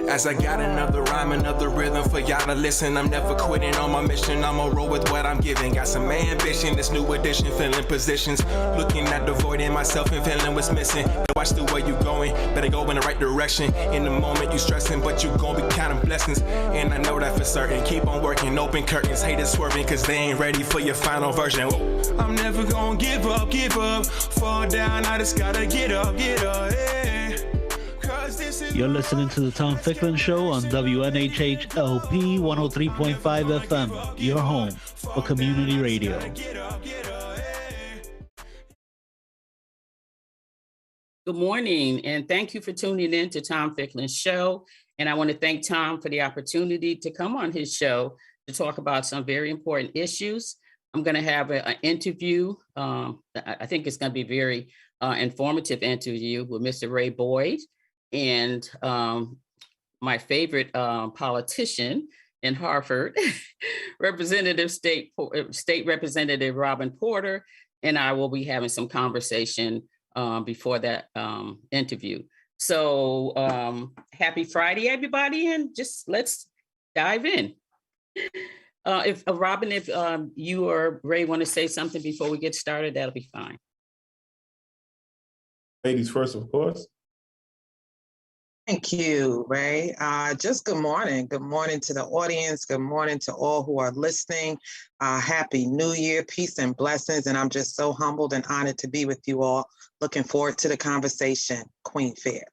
As I got another rhyme, another rhythm for y'all to listen. I'm never quitting on my mission, I'ma roll with what I'm giving. Got some ambition, this new edition, filling positions. Looking at the void in myself and feeling what's missing. Watch the way you going, better go in the right direction. In the moment you stressing, but you gon' be counting blessings. And I know that for certain, keep on working, open curtains. Haters swerving, cause they ain't ready for your final version. I'm never gonna give up, fall down, I just gotta get up, yeah. You're listening to the Tom Ficklin Show on WNHH-LP 103.5 FM, your home for community radio. Good morning, and thank you for tuning in to Tom Ficklin's show. And I want to thank Tom for the opportunity to come on his show to talk about some very important issues. I'm going to have an interview. I think it's going to be a very informative interview with Mr. Ray Boyd. And my favorite politician in Hartford, State Representative Robin Porter, and I will be having some conversation before that interview. So happy Friday, everybody, and just let's dive in. If Robin, if you or Ray want to say something before we get started, that'll be fine. Ladies first, of course. Thank you, Ray. Just good morning. Good morning to the audience. Good morning to all who are listening. Happy New Year, peace and blessings. And I'm just so humbled and honored to be with you all. Looking forward to the conversation, Queen Fair.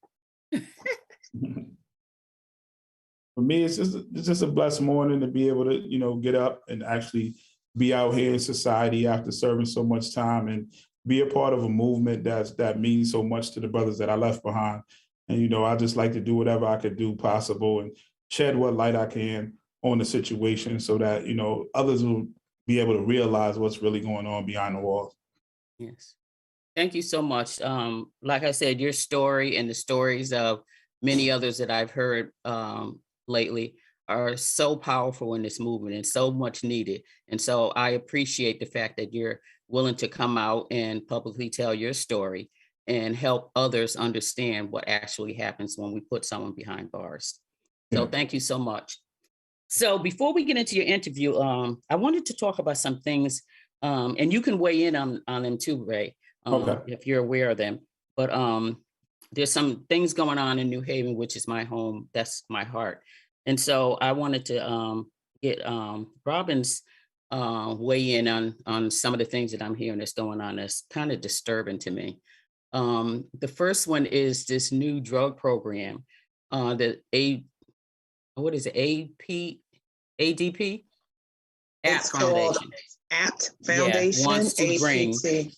For me, it's just a blessed morning to be able to, get up and actually be out here in society after serving so much time and be a part of a movement that means so much to the brothers that I left behind. And, I just like to do whatever I could do possible and shed what light I can on the situation so that, others will be able to realize what's really going on behind the walls. Yes. Thank you so much. Like I said, your story and the stories of many others that I've heard lately are so powerful in this movement and so much needed. And so I appreciate the fact that you're willing to come out and publicly tell your story and help others understand what actually happens when we put someone behind bars. So thank you so much. So before we get into your interview, I wanted to talk about some things, and you can weigh in on them too, Ray, if you're aware of them. But there's some things going on in New Haven, which is my home. That's my heart. And so I wanted to get Robin's weigh in on some of the things that I'm hearing that's going on that's kind of disturbing to me. The first one is this new drug program, ADP? It's called APT Foundation, wants to bring to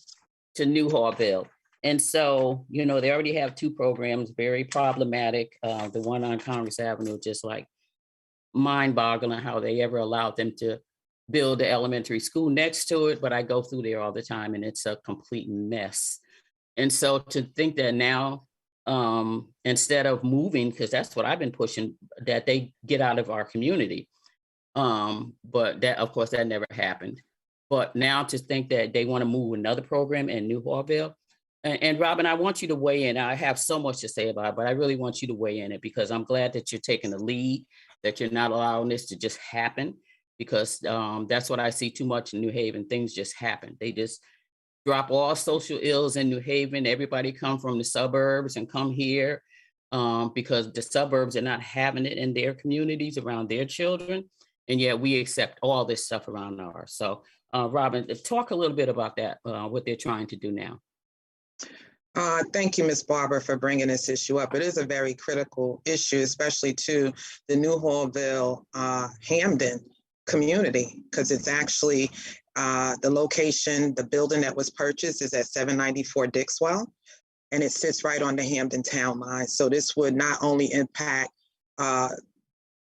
Newhartville. And so, they already have two programs, very problematic. The one on Congress Avenue, just like mind-boggling how they ever allowed them to build the elementary school next to it. But I go through there all the time and it's a complete mess. And so to think that now, instead of moving, because that's what I've been pushing, that they get out of our community. But that, of course, that never happened. But now to think that they want to move another program in Newhartville. And Robin, I want you to weigh in. I have so much to say about it, but I really want you to weigh in it because I'm glad that you're taking the lead, that you're not allowing this to just happen, because that's what I see too much in New Haven. Things just happen. They just drop all social ills in New Haven. Everybody come from the suburbs and come here because the suburbs are not having it in their communities around their children. And yet we accept all this stuff around ours. So Robin, talk a little bit about that, what they're trying to do now. Thank you, Ms. Barber, for bringing this issue up. It is a very critical issue, especially to the Newhartville Hamden community, because it's actually the location, the building that was purchased is at 794 Dixwell, and it sits right on the Hamden town line. So this would not only impact the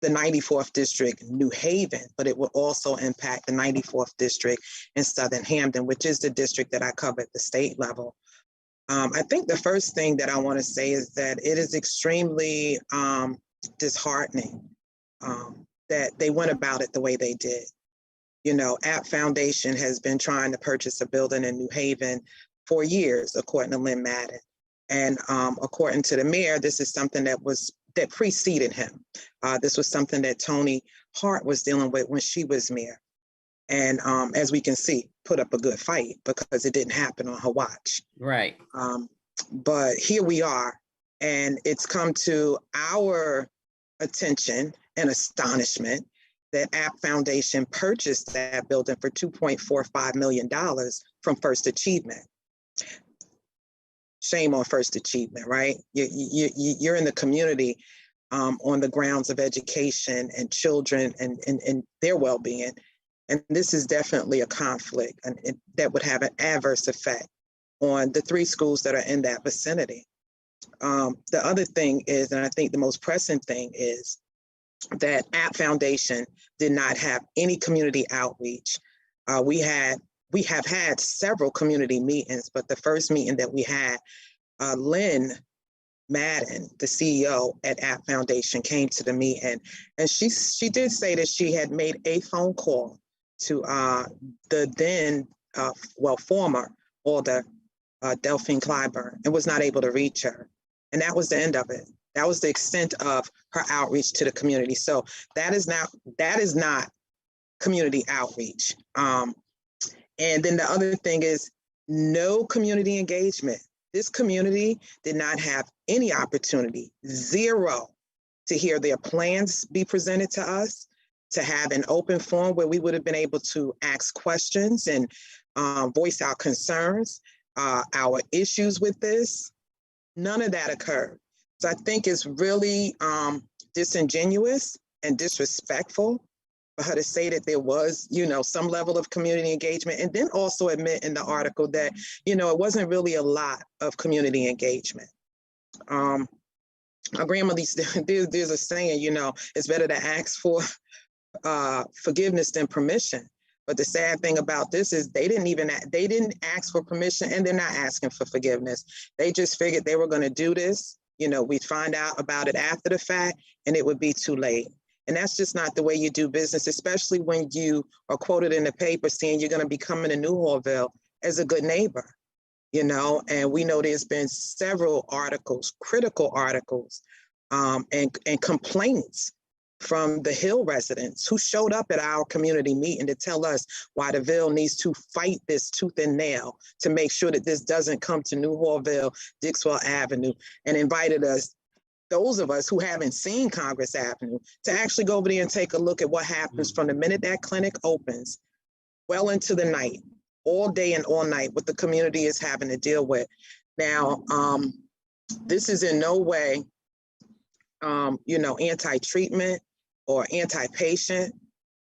94th district, New Haven, but it will also impact the 94th district in Southern Hamden, which is the district that I cover at the state level. I think the first thing that I want to say is that it is extremely disheartening that they went about it the way they did. You know, App Foundation has been trying to purchase a building in New Haven for years, according to Lynn Madden. And according to the mayor, this is something that was that preceded him. This was something that Tony Hart was dealing with when she was mayor. And as we can see, put up a good fight because it didn't happen on her watch. Right. But here we are, and it's come to our attention and astonishment that App Foundation purchased that building for $2.45 million from First Achievement. Shame on First Achievement, right? You're in the community on the grounds of education and children and their well-being. And this is definitely a conflict and that would have an adverse effect on the 3 schools that are in that vicinity. The other thing is, and I think the most pressing thing is, that App Foundation did not have any community outreach. We have had several community meetings, but the first meeting that we had, Lynn Madden, the CEO at App Foundation, came to the meeting, and she did say that she had made a phone call to the then former Alder Delphine Clyburn, and was not able to reach her, and that was the end of it. That was the extent of her outreach to the community. So that is not community outreach. And then the other thing is no community engagement. This community did not have any opportunity, zero, to hear their plans be presented to us, to have an open forum where we would have been able to ask questions and voice our concerns, our issues with this. None of that occurred. So I think it's really disingenuous and disrespectful for her to say that there was, some level of community engagement, and then also admit in the article that, it wasn't really a lot of community engagement. Our grandmother, there's a saying, it's better to ask for forgiveness than permission. But the sad thing about this is they didn't ask for permission, and they're not asking for forgiveness. They just figured they were going to do this. We'd find out about it after the fact, and it would be too late. And that's just not the way you do business, especially when you are quoted in the paper saying you're going to be coming to New Hallville as a good neighbor, and we know there's been several articles, critical articles, and complaints from the Hill residents who showed up at our community meeting to tell us why the Ville needs to fight this tooth and nail to make sure that this doesn't come to New Hallville, Dixwell Avenue, and invited us, those of us who haven't seen Congress Avenue, to actually go over there and take a look at what happens from the minute that clinic opens, well into the night, all day and all night, what the community is having to deal with. Now, this is in no way, anti-treatment or anti-patient.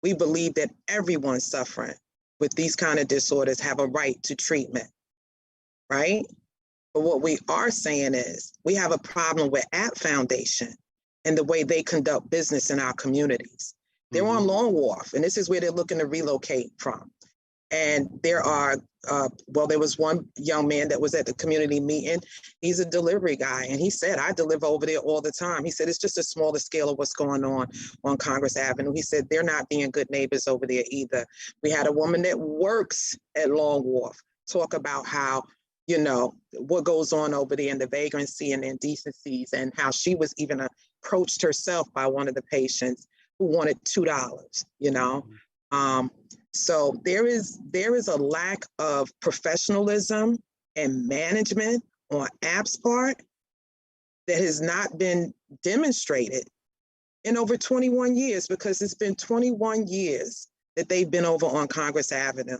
We believe that everyone suffering with these kind of disorders have a right to treatment, right? But what we are saying is we have a problem with App Foundation and the way they conduct business in our communities. They're on Long Wharf, and this is where they're looking to relocate from. And there was one young man that was at the community meeting. He's a delivery guy, and he said, I deliver over there all the time. He said, it's just a smaller scale of what's going on Congress Avenue. He said, they're not being good neighbors over there either. We had a woman that works at Long Wharf talk about how, what goes on over there in the vagrancy and indecencies, and how she was even approached herself by one of the patients who wanted $2, So there is a lack of professionalism and management on App's part that has not been demonstrated in over 21 years, because it's been 21 years that they've been over on Congress Avenue,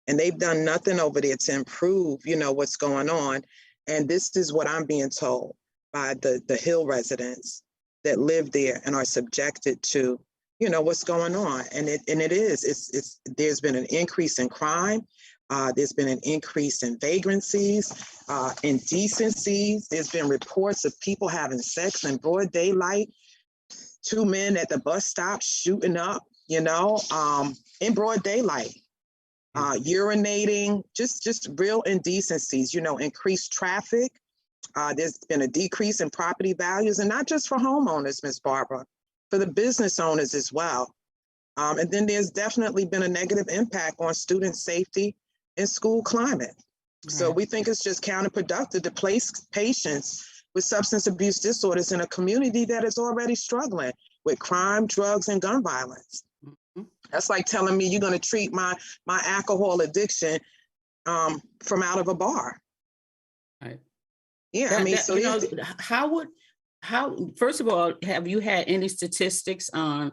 and they've done nothing over there to improve, what's going on. And this is what I'm being told by the Hill residents that live there and are subjected to what's going on. And there's been an increase in crime. There's been an increase in vagrancies, indecencies. There's been reports of people having sex in broad daylight, 2 men at the bus stop shooting up, in broad daylight, urinating, just real indecencies, increased traffic. There's been a decrease in property values, and not just for homeowners, Ms. Barbara, for the business owners as well. And then there's definitely been a negative impact on student safety and school climate. Right. So we think it's just counterproductive to place patients, with substance abuse disorders in a community that is already struggling with crime, drugs, and gun violence. Mhm. That's like telling me you're going to treat my alcohol addiction from out of a bar. Right. Yeah, I mean, so first of all, have you had any statistics on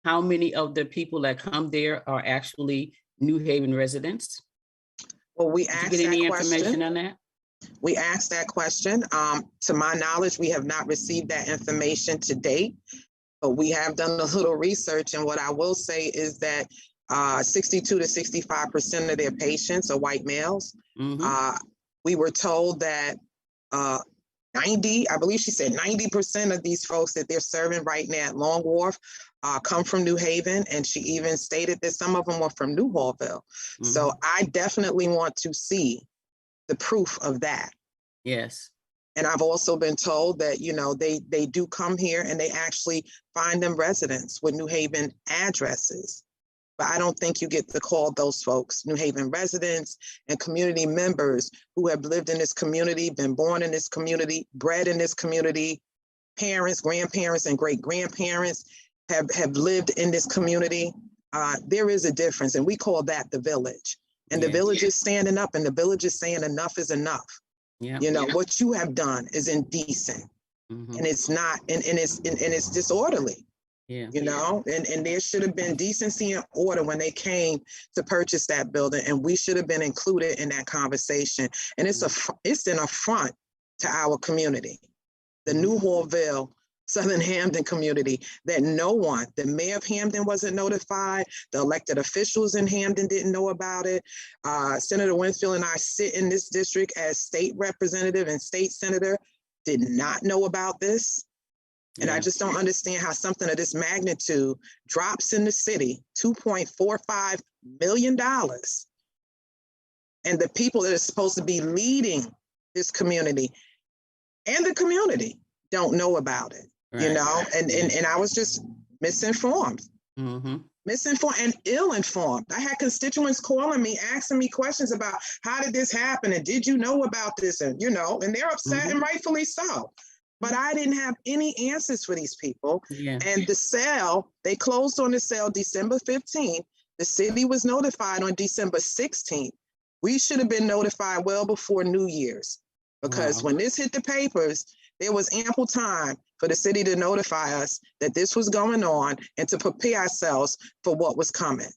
how many of the people that come there are actually New Haven residents? well, we Did you asked get any that information question. on that? We asked that question. To my knowledge, we have not received that information to date, but we have done a little research. And what I will say is that 62 to 65% of their patients are white males. Mhm. We were told that 90, I believe she said 90% of these folks that they're serving right now at Long Wharf come from New Haven. And she even stated that some of them were from New Hallville. So I definitely want to see the proof of that. Yes. And I've also been told that, you know, they do come here and they actually find them residents with New Haven addresses. But I don't think you get to call those folks New Haven residents and community members who have lived in this community, been born in this community, bred in this community, parents, grandparents, and great grandparents have lived in this community. There is a difference, and we call that the village. And the village is standing up, and the village is saying enough is enough. Yeah. You know, what you have done is indecent, and it's not, and it's disorderly. Yeah. You know, and there should have been decency and order when they came to purchase that building, and we should have been included in that conversation. And it's an affront to our community, the New Hallville, Southern Hampton community, that no one, the mayor of Hampton wasn't notified, the elected officials in Hampton didn't know about it. Senator Winfield and I sit in this district as state representative and state senator, did not know about this. And I just don't understand how something of this magnitude drops in the city, $2.45 million. And the people that are supposed to be leading this community and the community don't know about it, you know? And I was just misinformed. Misinformed and ill-informed. I had constituents calling me, asking me questions about how did this happen? And did you know about this? And, you know, and they're upset and rightfully so. But I didn't have any answers for these people. Yeah. And the sale, they closed on the sale December 15th. The city was notified on December 16th. We should have been notified well before New Year's, because when this hit the papers, there was ample time for the city to notify us that this was going on and to prepare ourselves for what was coming.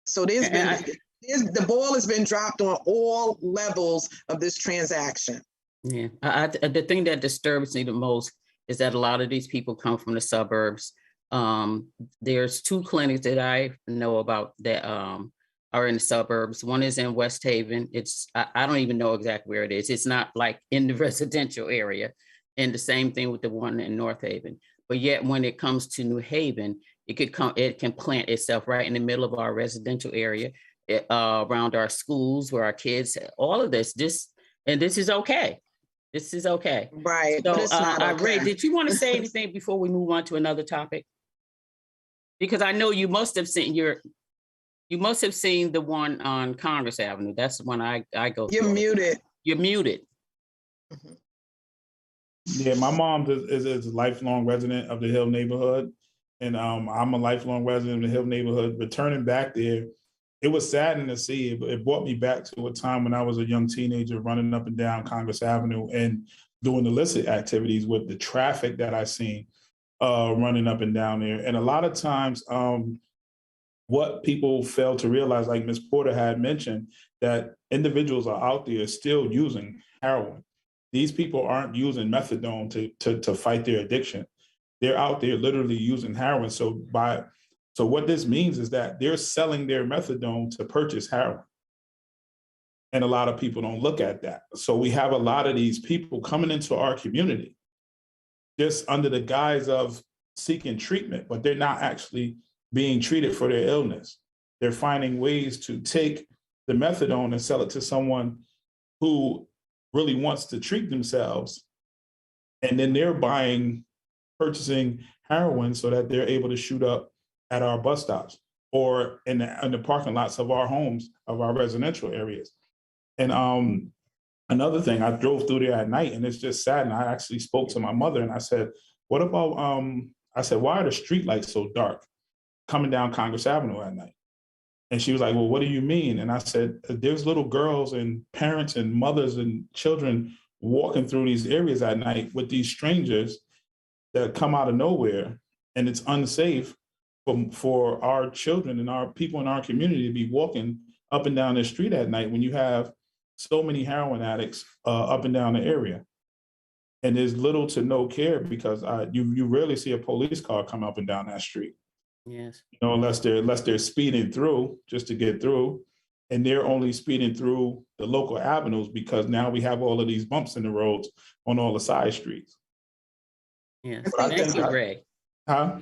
So the ball has been dropped on all levels of this transaction. Yeah, the thing that disturbs me the most is that a lot of these people come from the suburbs. There's two clinics that I know about that are in the suburbs. One is in West Haven. I don't even know exactly where it is. It's not like in the residential area. And the same thing with the one in North Haven. But yet when it comes to New Haven, it can plant itself right in the middle of our residential area, around our schools, where our kids, all of this is okay. This is okay. Right. So, but it's not okay. Ray, did you want to say anything before we move on to another topic? Because I know you must have seen the one on Congress Avenue. That's the one I go You're through. muted. You're muted. Yeah, my mom is a lifelong resident of the Hill neighborhood, and I'm a lifelong resident of the Hill neighborhood. Returning back there, it was saddening to see. It brought me back to a time when I was a young teenager running up and down Congress Avenue and doing illicit activities with the traffic that I seen running up and down there. And a lot of times, what people fail to realize, like Ms. Porter had mentioned, that individuals are out there still using heroin. These people aren't using methadone to fight their addiction. They're out there literally using heroin. So what this means is that they're selling their methadone to purchase heroin. And a lot of people don't look at that. So we have a lot of these people coming into our community just under the guise of seeking treatment, but they're not actually being treated for their illness. They're finding ways to take the methadone and sell it to someone who really wants to treat themselves. And then they're purchasing heroin so that they're able to shoot up at our bus stops or in the parking lots of our homes, of our residential areas. And Another thing, I drove through there at night and it's just sad. And I actually spoke to my mother and I said, what about, I said, why are the streetlights so dark coming down Congress Avenue at night? And she was like, well, what do you mean? And I said, there's little girls and parents and mothers and children walking through these areas at night with these strangers that come out of nowhere. And it's unsafe for our children and our people in our community to be walking up and down the street at night when you have so many heroin addicts up and down the area. And there's little to no care because you rarely see a police car come up and down that street. Yes. You know, unless they're speeding through just to get through, and they're only speeding through the local avenues because now we have all of these bumps in the roads on all the side streets. Yes. But I Thank think you, that- Ray. Huh?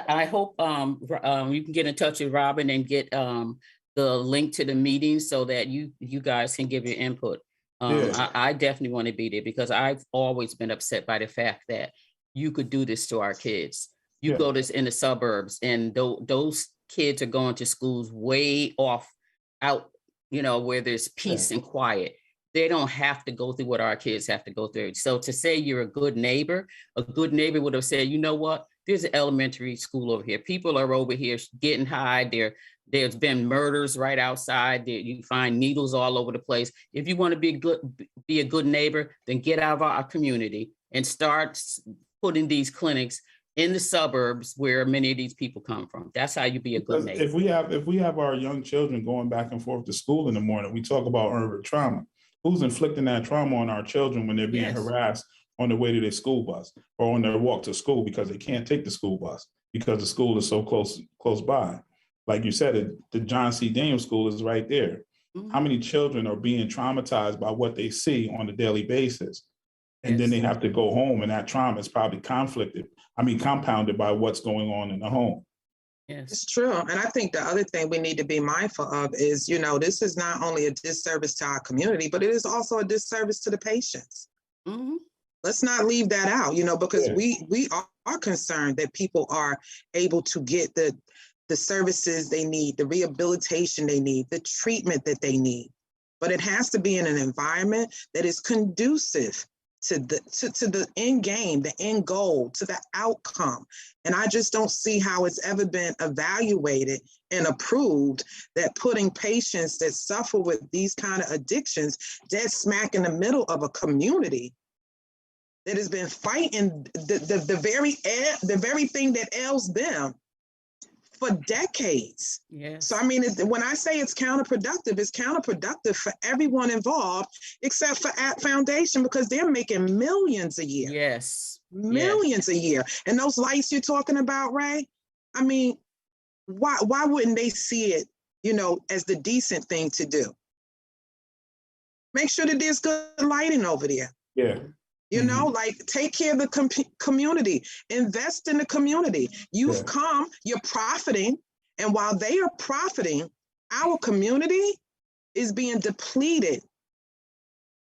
I hope you can get in touch with Robin and get the link to the meeting so that you guys can give your input. Yeah. I definitely want to be there because I've always been upset by the fact that you could do this to our kids. You Yeah. go to in the suburbs and those kids are going to schools way off out, you know, where there's peace and quiet. They don't have to go through what our kids have to go through. So to say you're a good neighbor would have said, you know what, there's an elementary school over here. People are over here getting high. There's been murders right outside. There, you find needles all over the place. If you want to be a good neighbor, then get out of our community and start putting these clinics in the suburbs where many of these people come from. That's how you be a good neighbor. If we have our young children going back and forth to school in the morning, we talk about urban trauma. Who's inflicting that trauma on our children when they're being harassed on the way to their school bus or on their walk to school because they can't take the school bus because the school is so close by? Like you said, the John C. Daniels School is right there. Mm-hmm. How many children are being traumatized by what they see on a daily basis? And then they have to go home and that trauma is probably compounded by what's going on in the home. Yes. It's true. And I think the other thing we need to be mindful of is, you know, this is not only a disservice to our community, but it is also a disservice to the patients. Mm-hmm. Let's not leave that out, you know, because we are concerned that people are able to get the services they need, the rehabilitation they need, the treatment that they need. But it has to be in an environment that is conducive to the end game, the end goal, to the outcome. And I just don't see how it's ever been evaluated and approved that putting patients that suffer with these kind of addictions dead smack in the middle of a community that has been fighting the very thing that ails them for decades. Yes. So, I mean, when I say it's counterproductive for everyone involved, except for At Foundation, because they're making millions a year. Yes. Millions a year. And those lights you're talking about, Ray, I mean, why wouldn't they see it, you know, as the decent thing to do? Make sure that there's good lighting over there. Yeah. You know, like take care of the community, invest in the community. You've come, you're profiting. And while they are profiting, our community is being depleted.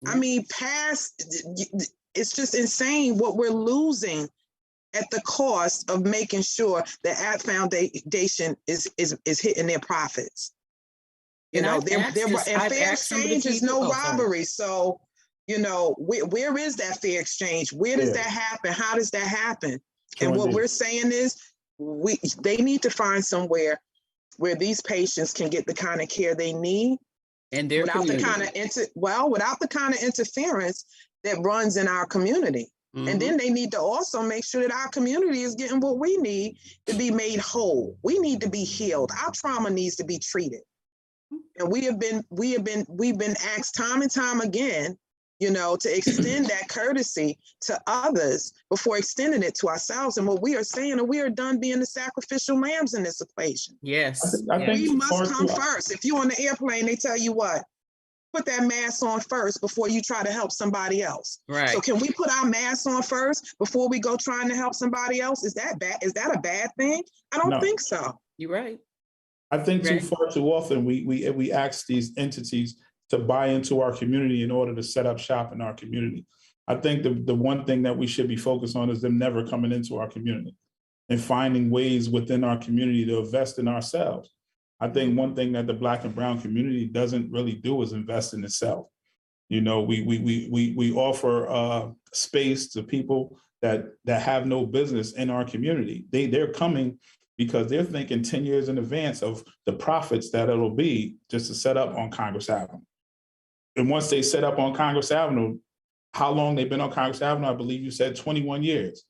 I mean, it's just insane what we're losing at the cost of making sure that At Foundation is hitting their profits. You know, fair exchange is no robbery. So, you know, where is that fair exchange? Where does that happen? How does that happen? And what we're saying is they need to find somewhere where these patients can get the kind of care they need and without the kind of interference that runs in our community. Mm-hmm. And then they need to also make sure that our community is getting what we need to be made whole. We need to be healed. Our trauma needs to be treated. And we've been asked time and time again, you know, to extend that courtesy to others before extending it to ourselves. And what we are saying, and we are done being the sacrificial lambs in this equation. Yes. I think we must come first. If you're on the airplane, they tell you what? Put that mask on first before you try to help somebody else. Right. So can we put our masks on first before we go trying to help somebody else? Is that bad? Is that a bad thing? I don't think so. You're right. I think too often we ask these entities to buy into our community in order to set up shop in our community. I think the one thing that we should be focused on is them never coming into our community and finding ways within our community to invest in ourselves. I think one thing that the Black and brown community doesn't really do is invest in itself. We offer space to people that have no business in our community. They're coming because they're thinking 10 years in advance of the profits that it'll be just to set up on Congress Avenue. And once they set up on Congress Avenue, how long they've been on Congress Avenue, I believe you said 21 years.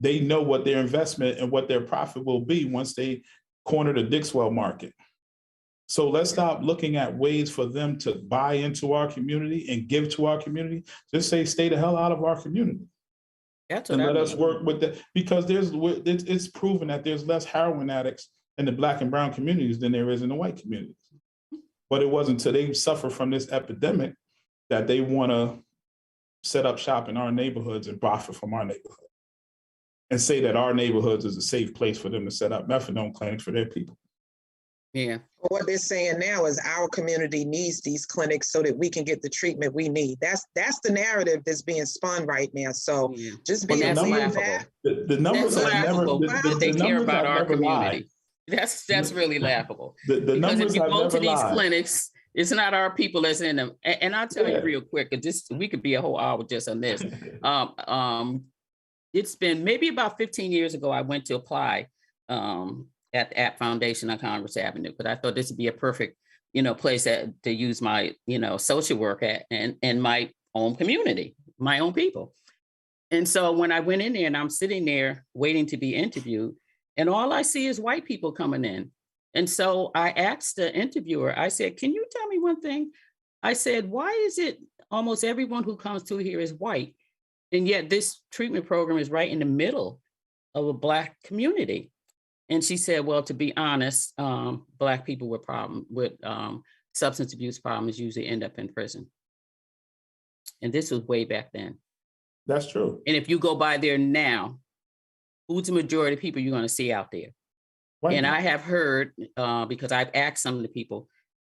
They know what their investment and what their profit will be once they corner the Dixwell market. So let's stop looking at ways for them to buy into our community and give to our community. Just say, stay the hell out of our community. That's And what let us work with that, because it's proven that there's less heroin addicts in the Black and brown communities than there is in the white communities. But it wasn't until they suffer from this epidemic that they want to set up shop in our neighborhoods and profit from our neighborhood and say that our neighborhoods is a safe place for them to set up methadone clinics for their people. Yeah. What they're saying now is our community needs these clinics so that we can get the treatment we need. That's the narrative that's being spun right now. So just be that's aware of laughable. that. The numbers That's have never. laughable that they care about our community. Lied. That's really laughable. The because numbers if you have go never to these lied. clinics, it's not our people that's in them. And I'll tell you real quick, we could be a whole hour just on this. It's been maybe about 15 years ago, I went to apply at the App Foundation on Congress Avenue, but I thought this would be a perfect, place to use my, social work at and my own community, my own people. And so when I went in there and I'm sitting there waiting to be interviewed, and all I see is white people coming in. And so I asked the interviewer, I said, can you tell me one thing? I said, why is it almost everyone who comes to here is white? And yet this treatment program is right in the middle of a Black community. And she said, well, to be honest, Black people with substance abuse problems usually end up in prison. And this was way back then. That's true. And if you go by there now, who's the majority of people you're going to see out there? White and people. I have heard, because I've asked some of the people,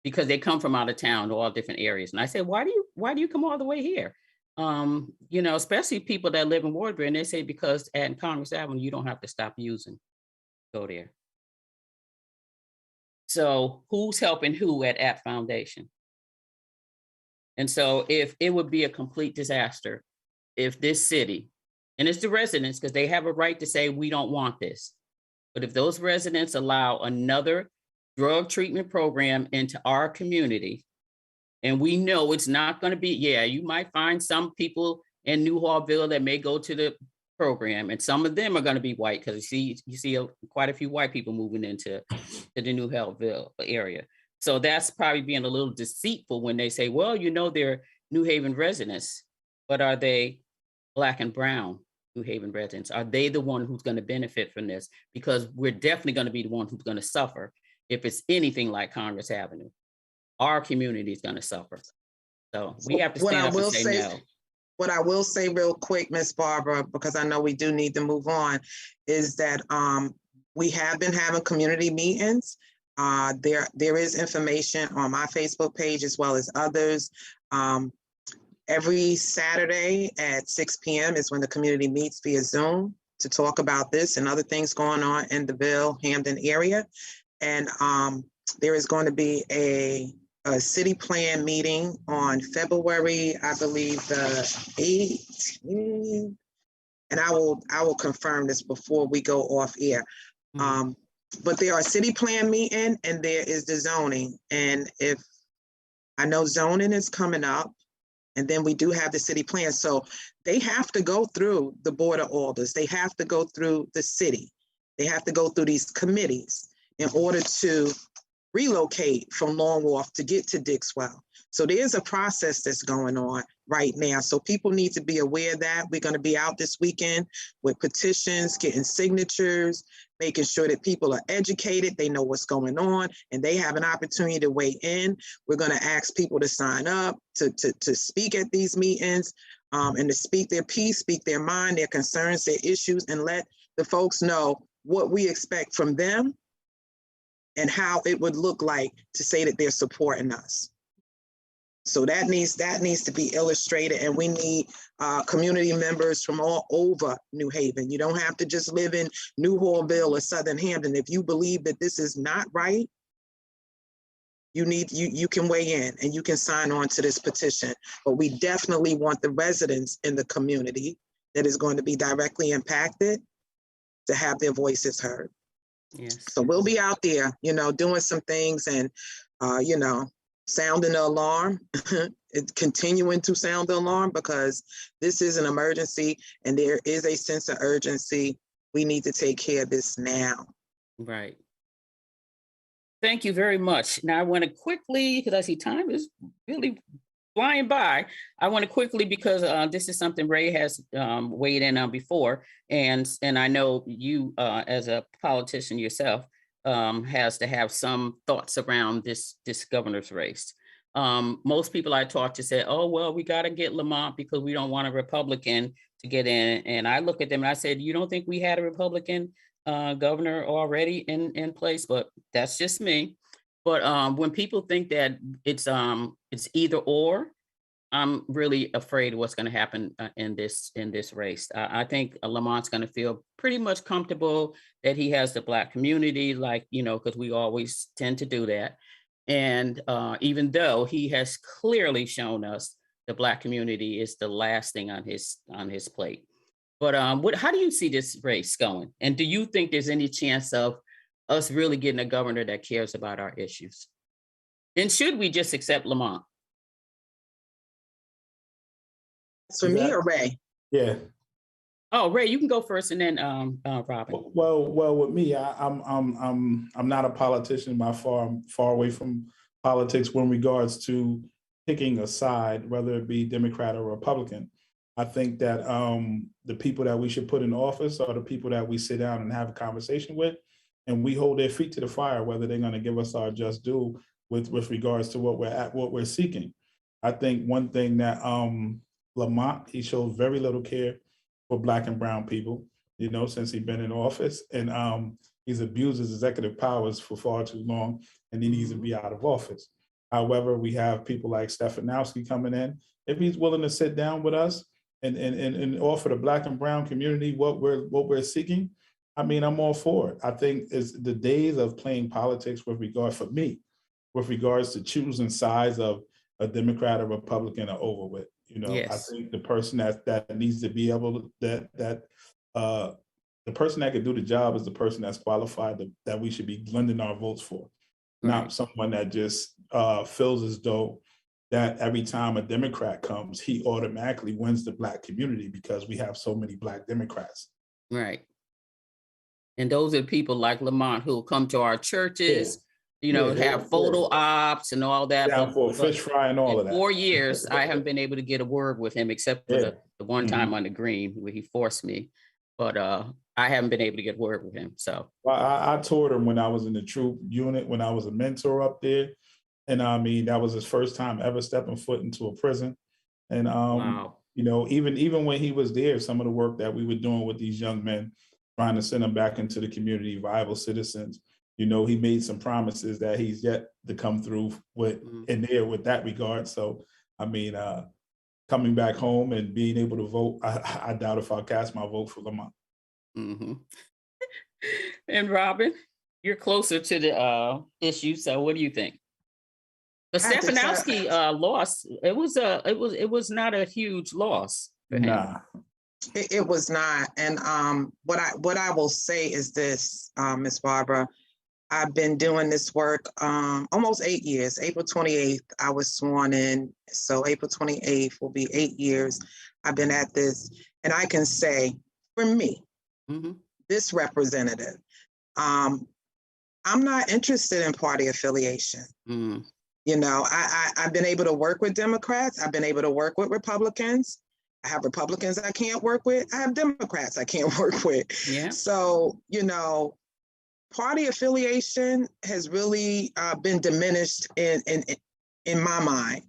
because they come from out of town to all different areas. And I said, why do you come all the way here? Especially people that live in Wardbury, and they say, because at Congress Avenue, you don't have to stop using. Go there. So who's helping who at App Foundation? And so if it would be a complete disaster, if this city, and it's the residents, because they have a right to say, we don't want this. But if those residents allow another drug treatment program into our community, and we know it's not going to be, you might find some people in New Hallville that may go to the program, and some of them are going to be white, because you see quite a few white people moving into the New Hallville area. So that's probably being a little deceitful when they say, well, they're New Haven residents, but are they Black and brown New Haven residents? Are they the one who's going to benefit from this? Because we're definitely going to be the one who's going to suffer if it's anything like Congress Avenue. Our community is going to suffer. So we have to stand up and say no. What I will say real quick, Ms. Barbara, because I know we do need to move on, is that we have been having community meetings. There is information on my Facebook page as well as others. Every Saturday at 6 p.m. is when the community meets via Zoom to talk about this and other things going on in the Ville, Hampden area. And there is going to be a city plan meeting on February, I believe, the 18th. And I will confirm this before we go off air. Mm-hmm. But there are city plan meeting and there is the zoning. And if I know zoning is coming up, and then we do have the city plan. So they have to go through the board of alders. They have to go through the city. They have to go through these committees in order to relocate from Long Wharf to get to Dixwell. So there's a process that's going on right now. So people need to be aware of that. We're going to be out this weekend with petitions, getting signatures, making sure that people are educated, they know what's going on, and they have an opportunity to weigh in. We're going to ask people to sign up, to speak at these meetings, and to speak their piece, speak their mind, their concerns, their issues, and let the folks know what we expect from them and how it would look like to say that they're supporting us. So that needs to be illustrated, and we need community members from all over New Haven. You don't have to just live in New Hallville or Southern Hampton. If you believe that this is not right, you can weigh in and you can sign on to this petition. But we definitely want the residents in the community that is going to be directly impacted to have their voices heard. Yes. So we'll be out there, doing some things and, sounding the alarm, continuing to sound the alarm, because this is an emergency and there is a sense of urgency. We need to take care of this now. Right. Thank you very much. Now I want to quickly, because I see time is really flying by. I want to quickly, because this is something Ray has weighed in on before, and I know you, as a politician yourself, has to have some thoughts around this governor's race. Most people I talk to say, "Oh well, we got to get Lamont because we don't want a Republican to get in." And I look at them and I said, "You don't think we had a Republican governor already in place?" But that's just me. But when people think that it's either or, I'm really afraid of what's going to happen in this race. I think Lamont's going to feel pretty much comfortable that he has the Black community, like, because we always tend to do that. And even though he has clearly shown us the Black community is the last thing on his plate. But how do you see this race going? And do you think there's any chance of us really getting a governor that cares about our issues? And should we just accept Lamont? For me or Ray? Yeah. Oh, Ray, you can go first, and then Robin. Well, with me, I'm not a politician. I'm far away from politics when regards to picking a side, whether it be Democrat or Republican. I think that the people that we should put in office are the people that we sit down and have a conversation with, and we hold their feet to the fire, whether they're going to give us our just due with regards to what we're seeking. I think one thing that Lamont, he shows very little care for Black and brown people, since he's been in office, and he's abused his executive powers for far too long, and he needs to be out of office. However, we have people like Stefanowski coming in. If he's willing to sit down with us and offer the Black and brown community what we're seeking, I mean, I'm all for it. I think it's the days of playing politics with regards to choosing sides of a Democrat or Republican are over with. Yes. I think the person that needs to be able to, the person that could do the job is the person that's qualified that we should be lending our votes for, not someone that just feels as though that every time a Democrat comes, he automatically wins the Black community because we have so many Black Democrats. Right. And those are people like Lamont who come to our churches, have photo ops and all that. Down for a fish fry and all of that. 4 years, I haven't been able to get a word with him except for the one time on the green where he forced me. But I haven't been able to get word with him. So I toured him when I was in the troop unit, when I was a mentor up there. And I mean, that was his first time ever stepping foot into a prison. And, wow. Even when he was there, some of the work that we were doing with these young men, trying to send them back into the community, viable citizens, he made some promises that he's yet to come through with that regard. So, I mean, coming back home and being able to vote, I doubt if I'll cast my vote for Lamont. Mm-hmm. And Robin, you're closer to the issue. So what do you think? The Stefanowski loss, it was not a huge loss for him. Nah. It was not. And what I will say is this, Ms. Barbara, I've been doing this work almost 8 years. April 28th, I was sworn in. So April 28th will be 8 years. I've been at this. And I can say, for me, this representative, I'm not interested in party affiliation. I've been able to work with Democrats. I've been able to work with Republicans. I have Republicans I can't work with. I have Democrats I can't work with. Yeah. So, party affiliation has really been diminished in my mind.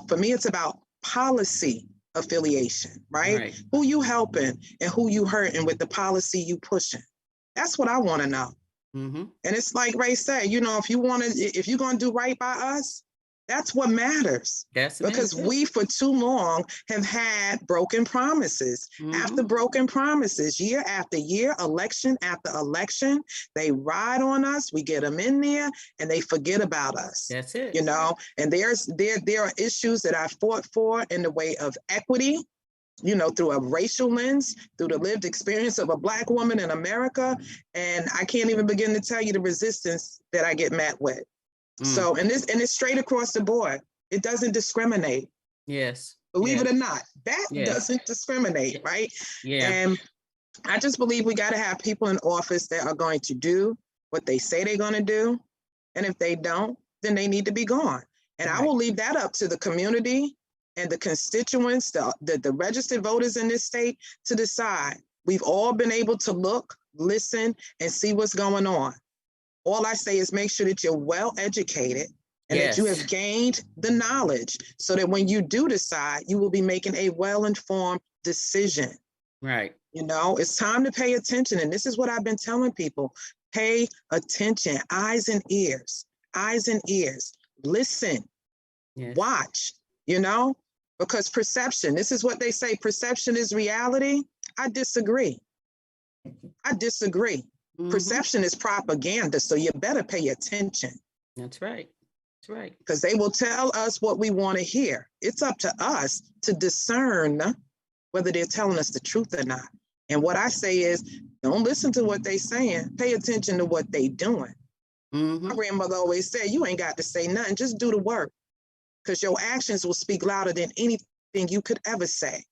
For me, it's about policy affiliation, right? Who you helping and who you hurting with the policy you pushing. That's what I want to know. And it's like Ray said, if you're going to do right by us, That's what matters. That's Because it. we, for too long, have had broken promises after broken promises, year after year, election after election. They ride on us, we get them in there, and they forget about us. That's it. You know, and there are issues that I fought for in the way of equity, you know, through a racial lens, through the lived experience of a Black woman in America. And I can't even begin to tell you the resistance that I get met with. So, and it's straight across the board. It doesn't discriminate. Yes. Believe it or not, that doesn't discriminate, right? Yeah. And I just believe we got to have people in office that are going to do what they say they're going to do. And if they don't, then they need to be gone. And I will leave that up to the community and the constituents, the registered voters in this state to decide. We've all been able to look, listen, and see what's going on. All I say is make sure that you're well educated and that you have gained the knowledge so that when you do decide, you will be making a well-informed decision. Right. You know, it's time to pay attention. And this is what I've been telling people. Pay attention, eyes and ears, listen, watch, you know, because perception, this is what they say, perception is reality. I disagree. Perception is propaganda, so you better pay attention. That's right. That's right. Because they will tell us what we want to hear. It's up to us to discern whether they're telling us the truth or not. And what I say is, don't listen to what they're saying. Pay attention to what they're doing. My grandmother always said, you ain't got to say nothing, just do the work. Because your actions will speak louder than anything you could ever say.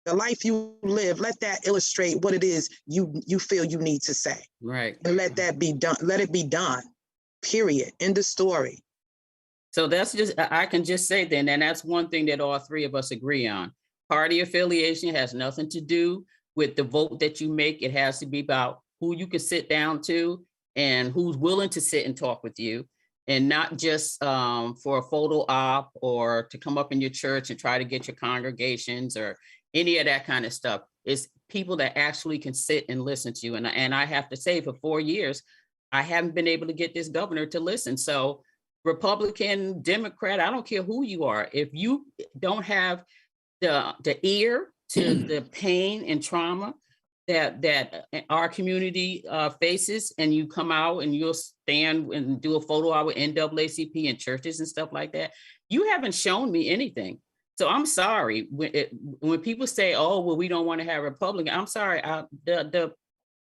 The life you live, let that illustrate what it is you feel you need to say. Right. And let that be done. Let it be done. Period. End of story. So that's just, I can just say then, and that's one thing that all three of us agree on. Party affiliation has nothing to do with the vote that you make. It has to be about who you can sit down to and who's willing to sit and talk with you, and not just for a photo op or to come up in your church and try to get your congregations or any of that kind of stuff. It's people that actually can sit and listen to you. And I have to say, for 4 years, I haven't been able to get this governor to listen. So Republican, Democrat, I don't care who you are. If you don't have the ear to the pain and trauma that our community faces, and you come out and you'll stand and do a photo op with NAACP in churches and stuff like that, you haven't shown me anything. So I'm sorry when people say, "Oh, well, we don't want to have Republican." I'm sorry. The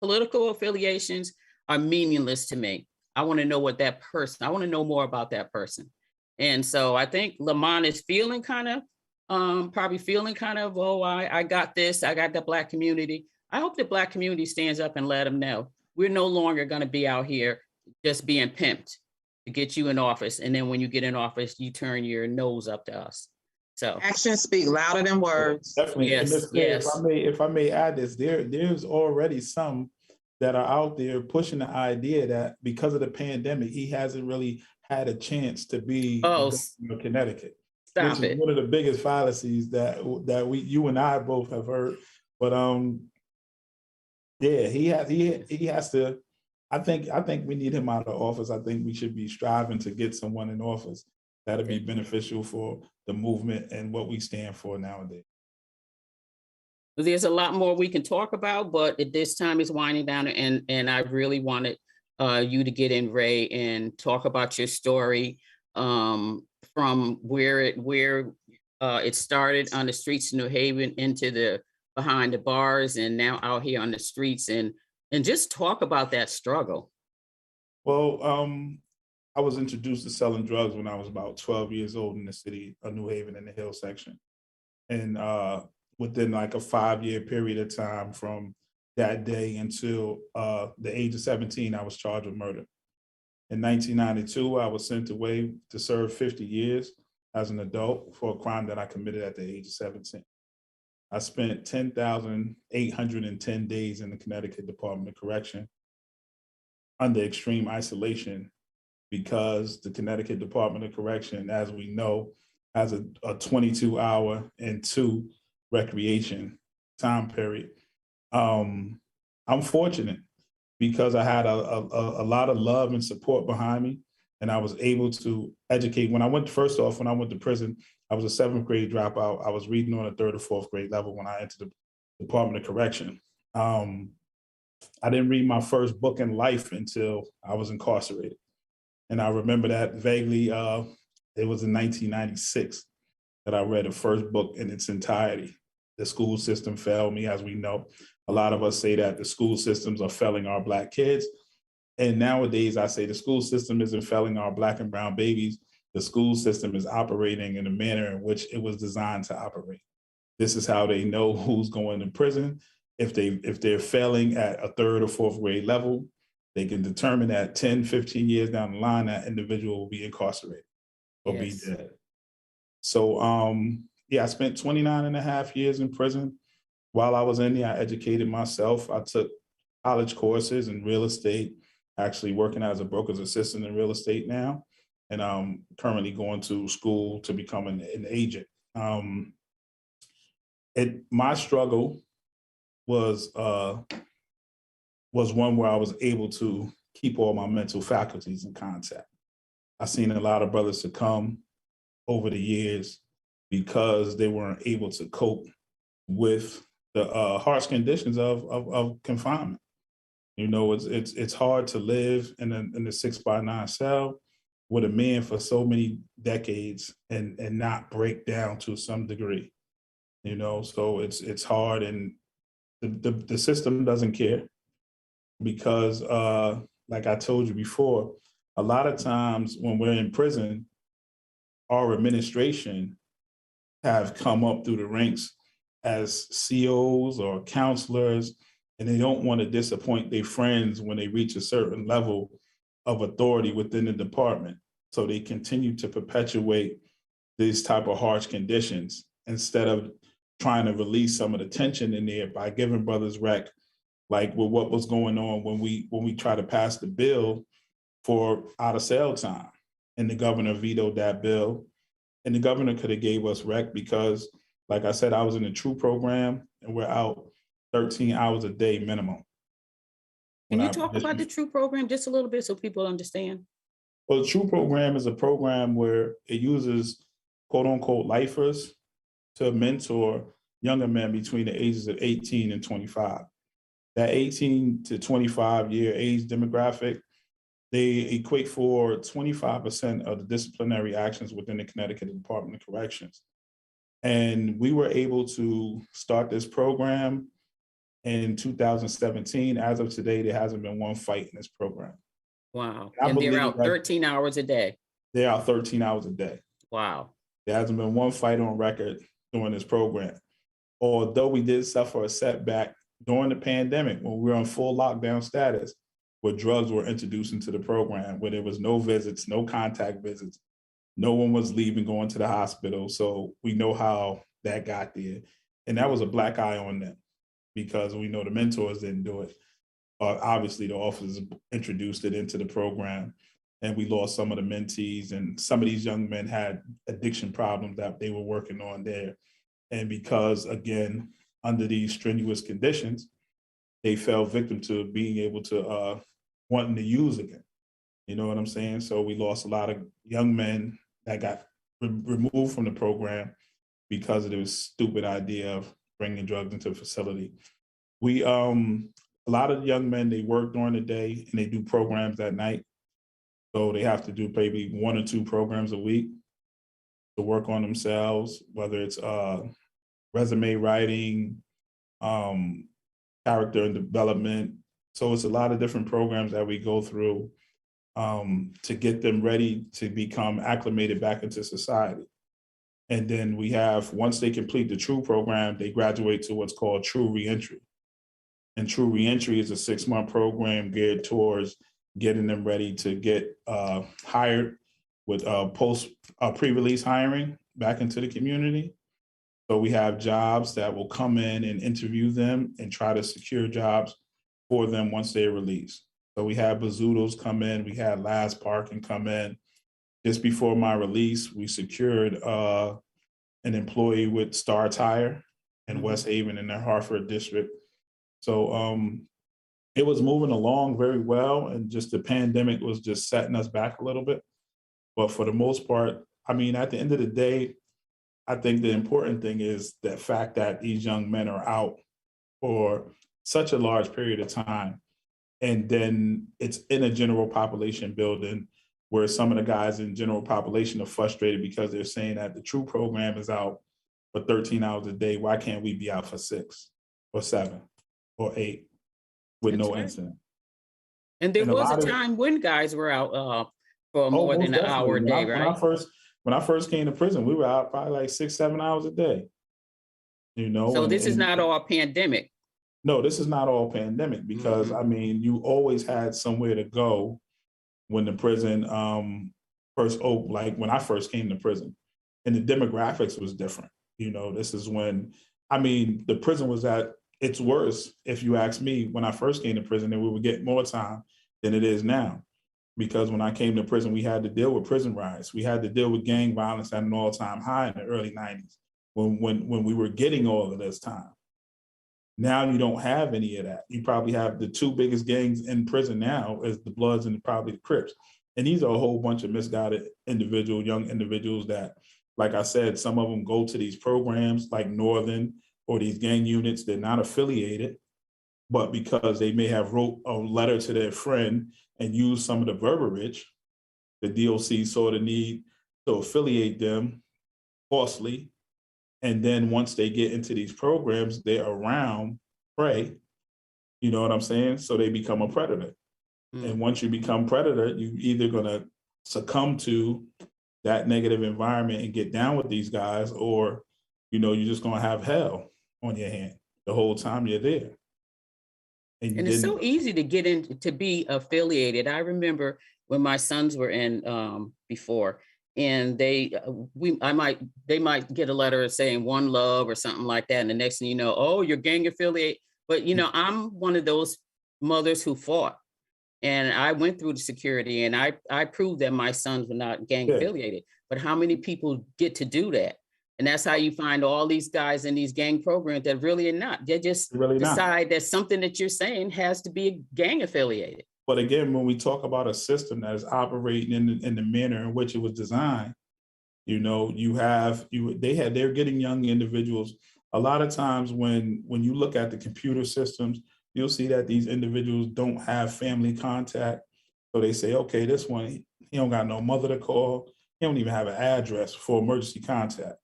political affiliations are meaningless to me. I want to know what that person. I want to know more about that person. And so I think Lamont is feeling kind of, probably feeling kind of, oh, I got this. I got the Black community. I hope the Black community stands up and let them know we're no longer going to be out here just being pimped to get you in office. And then when you get in office, you turn your nose up to us. So actions speak louder than words. Definitely. Yes, If I may add this, there's already some that are out there pushing the idea that because of the pandemic, he hasn't really had a chance to be in Connecticut. Stop which is one of the biggest fallacies that you and I both have heard. But yeah, he has to. I think we need him out of office. I think we should be striving to get someone in office that'll be beneficial for the movement and what we stand for nowadays. There's a lot more we can talk about, but at this time is winding down, and I really wanted you to get in, Ray, and talk about your story from where it started on the streets of New Haven into the behind the bars, and now out here on the streets, and just talk about that struggle. Well, I was introduced to selling drugs when I was about 12 years old in the city of New Haven in the Hill section. And within like a 5-year period of time from that day until the age of 17, I was charged with murder. In 1992, I was sent away to serve 50 years as an adult for a crime that I committed at the age of 17. I spent 10,810 days in the Connecticut Department of Correction under extreme isolation because the Connecticut Department of Correction, as we know, has a 22-hour and 2 recreation time period. I'm fortunate because I had a lot of love and support behind me. And I was able to educate. When I went to prison, I was a 7th grade dropout. I was reading on a 3rd or 4th grade level when I entered the Department of Correction. I didn't read my first book in life until I was incarcerated. And I remember that vaguely. It was in 1996 that I read the first book in its entirety. The school system failed me, as we know. A lot of us say that the school systems are failing our Black kids. And nowadays, I say the school system isn't failing our Black and brown babies. The school system is operating in a manner in which it was designed to operate. This is how they know who's going to prison. If they're failing at a 3rd or 4th grade level, they can determine that 10, 15 years down the line, that individual will be incarcerated or be dead. So I spent 29 and a half years in prison. While I was in there, I educated myself. I took college courses in real estate, actually working as a broker's assistant in real estate now, and I'm currently going to school to become an agent. My struggle was one where I was able to keep all my mental faculties in contact. I've seen a lot of brothers succumb over the years because they weren't able to cope with the harsh conditions of confinement. You know, it's hard to live in a 6x9 cell with a man for so many decades and not break down to some degree. You know, so it's hard, and the system doesn't care because, like I told you before, a lot of times when we're in prison, our administration have come up through the ranks as COs or counselors, and they don't want to disappoint their friends when they reach a certain level of authority within the department. So they continue to perpetuate these type of harsh conditions instead of trying to release some of the tension in there by giving brothers rec, like with what was going on when we try to pass the bill for out of cell time. And the governor vetoed that bill. And the governor could have gave us rec because, like I said, I was in the TRUE program and we're out 13 hours a day minimum. Can you talk about the TRUE program just a little bit so people understand? Well, the TRUE program is a program where it uses quote unquote lifers to mentor younger men between the ages of 18 and 25. That 18 to 25 year age demographic, they equate for 25% of the disciplinary actions within the Connecticut Department of Corrections. And we were able to start this program in 2017. As of today, there hasn't been one fight in this program. Wow. And they're out 13 hours a day. They're out 13 hours a day. Wow. There hasn't been one fight on record during this program. Although we did suffer a setback during the pandemic when we were on full lockdown status, where drugs were introduced into the program, where there was no visits, no contact visits, no one was leaving, going to the hospital. So we know how that got there. And that was a black eye on them because we know the mentors didn't do it. Obviously, the officers introduced it into the program, and we lost some of the mentees, and some of these young men had addiction problems that they were working on there. And because, again, under these strenuous conditions, they fell victim to being able to wanting to use again. You know what I'm saying? So we lost a lot of young men that got removed from the program because of this stupid idea of bringing drugs into the facility. We, a lot of young men, they work during the day and they do programs at night. So they have to do maybe 1 or 2 programs a week to work on themselves, whether it's resume writing, character and development. So it's a lot of different programs that we go through to get them ready to become acclimated back into society. And then we have, once they complete the TRUE program, they graduate to what's called True Reentry. And True Reentry is a 6-month program geared towards getting them ready to get hired with pre-release hiring back into the community. So we have jobs that will come in and interview them and try to secure jobs for them once they're released. So we had Bazzuto's come in, we had Last Parking come in. Just before my release, we secured an employee with Star Tire in West Haven in the Hartford district. So It was moving along very well, and just the pandemic was just setting us back a little bit. But for the most part, I mean, at the end of the day, I think the important thing is the fact that these young men are out for such a large period of time. And then it's in a general population building where some of the guys in general population are frustrated because they're saying that the true program is out for 13 hours a day. Why can't we be out for 6 or 7 or 8 with That's no right. incident? And there And a was a lot of time when guys were out for oh, more most than an hour definitely. a day, right? When I first came to prison, we were out probably like 6, 7 hours a day. You know, So this is and not all pandemic. no, this is not all pandemic because Mhm. I mean, you always had somewhere to go when the prison first opened, like when I first came to prison, and the demographics was different. You know, this is when, I mean, the prison was at its worst, if you ask me, when I first came to prison, and we would get more time than it is now. Because when I came to prison, we had to deal with prison riots. We had to deal with gang violence at an all-time high in the early 90s when we were getting all of this time. Now you don't have any of that. You probably have the two biggest gangs in prison now is the Bloods and probably the Crips. And these are a whole bunch of misguided young individuals that, like I said, some of them go to these programs like Northern or these gang units. They're not affiliated, but because they may have wrote a letter to their friend and used some of the verbiage, the DOC saw the need to affiliate them falsely. And then once they get into these programs, they're around prey. You know what I'm saying? So they become a predator. And once you become predator, you either gonna succumb to that negative environment and get down with these guys, or you're just gonna have hell on your hand the whole time you're there. And it's so easy to get in to be affiliated. I remember when my sons were in before, and they might get a letter saying one love or something like that, and the next thing you know, oh, you're gang affiliate. But I'm one of those mothers who fought, and I went through the security, and I proved that my sons were not gang Yeah. affiliated. But how many people get to do that? And that's how you find all these guys in these gang programs that really are not. They just really not. decide that something that you're saying has to be gang affiliated. But again, when we talk about a system that is operating in the manner in which it was designed, they're getting young individuals. A lot of times when you look at the computer systems, you'll see that these individuals don't have family contact. So they say, okay, this one, he don't got no mother to call. He don't even have an address for emergency contact.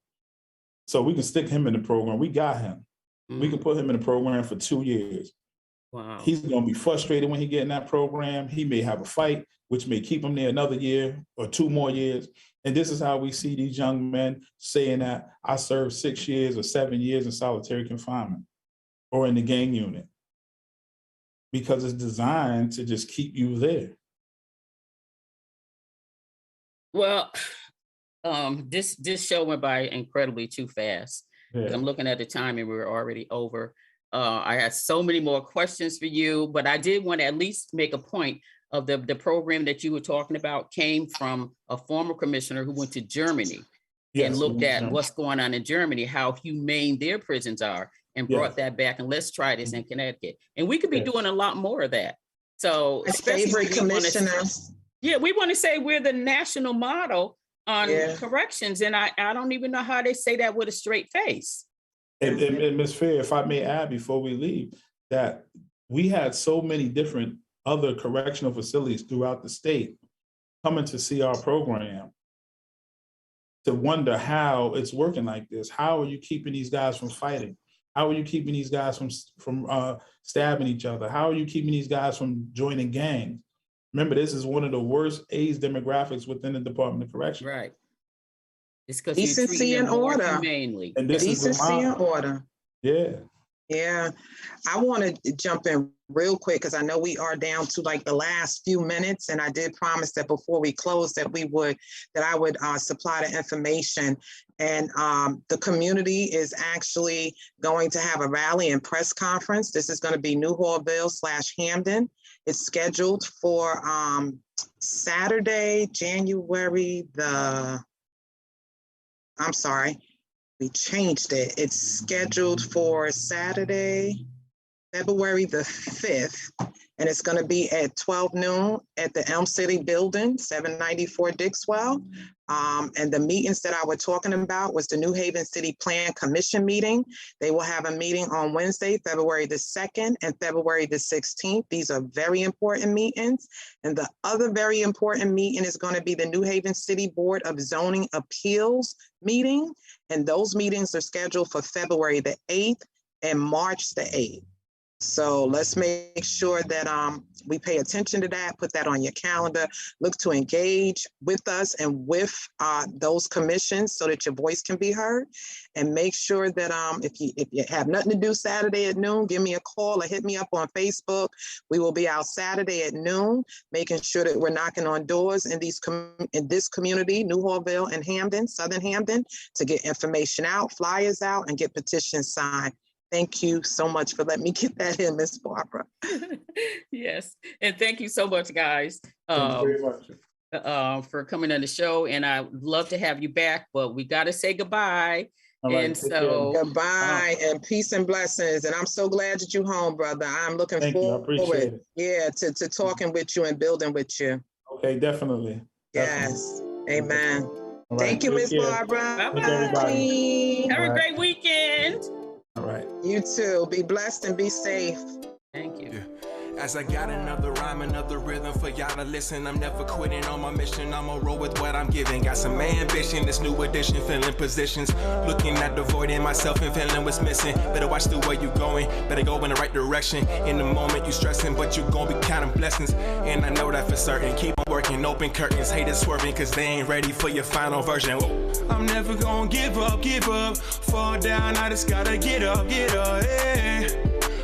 So we can stick him in the program. We got him. We can put him in the program for 2 years. Wow. He's going to be frustrated when he get in that program. He may have a fight, which may keep him there another year or 2 more years. And this is how we see these young men saying that I served 6 years or 7 years in solitary confinement or in the gang unit, because it's designed to just keep you there. Well, this show went by incredibly too fast. Yeah. I'm looking at the time and we're already over. I had so many more questions for you, but I did want to at least make a point of the program that you were talking about came from a former commissioner who went to Germany and looked at what's going on in Germany, how humane their prisons are, and brought that back. And let's try this in Connecticut. And we could be doing a lot more of that. So My favorite commissioner. We want to say we're the national model on corrections. And I don't even know how they say that with a straight face. And Ms. Fair, if I may add before we leave, that we had so many different other correctional facilities throughout the state coming to see our program to wonder how it's working like this. How are you keeping these guys from fighting? How are you keeping these guys from stabbing each other? How are you keeping these guys from joining gangs? Remember, this is one of the worst AIDS demographics within the Department of Corrections. Right. It's because decency and order. Humanely. And this decency and order. Yeah. Yeah. I want to jump in real quick because I know we are down to like the last few minutes, and I did promise that before we close that I would supply the information. And the community is actually going to have a rally and press conference. This is going to be Newhallville/Hamden. It's scheduled for Saturday, January we changed it. It's scheduled for Saturday, February the 5th, and it's going to be at 12 noon at the Elm City Building, 794 Dixwell. And the meetings that I was talking about was the New Haven City Plan Commission meeting. They will have a meeting on Wednesday, February the 2nd and February the 16th. These are very important meetings. And the other very important meeting is going to be the New Haven City Board of Zoning Appeals meeting. And those meetings are scheduled for February the 8th and March the 8th. So let's make sure that we pay attention to that, put that on your calendar, look to engage with us and with those commissions so that your voice can be heard. And make sure that if you have nothing to do Saturday at noon, give me a call or hit me up on Facebook. We will be out Saturday at noon, making sure that we're knocking on doors in this community, New Hallville and Hampden, Southern Hampden, to get information out, flyers out, and get petitions signed. Thank you so much for letting me get that in, Ms. Barbara. Yes, and thank you so much, guys, Thank you very much. for coming on the show. And I'd love to have you back, but we got to say goodbye. All right, And take so Goodbye and peace and blessings. And I'm so glad that you're home, brother. I'm looking Thank you. I appreciate forward, it. to talking with you and building with you. Okay, definitely. Yes, amen. All right, Thank you, take Ms. care. Barbara. Thank everybody. have a All right. great weekend. All right. You too. Be blessed and be safe. Thank you. As I got another rhyme, another rhythm for y'all to listen. I'm never quitting on my mission. I'ma roll with what I'm giving. Got some ambition, this new edition, filling positions. Looking at the void in myself and feeling what's missing. Better watch the way you going, better go in the right direction. In the moment you stressing, but you gon' be counting blessings. And I know that for certain. Keep on working, open curtains, haters swerving, cause they ain't ready for your final version. Whoa. I'm never gonna give up, fall down, I just gotta get up, yeah.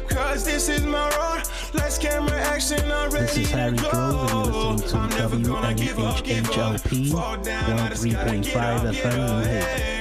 Cause this is my road, let's camera action, I'm ready. This is Harry to go. Grove, and you're I'm listening never to gonna give up, WNHHLP fall down, I just gotta 103.5 get up, FM New Haven. yeah.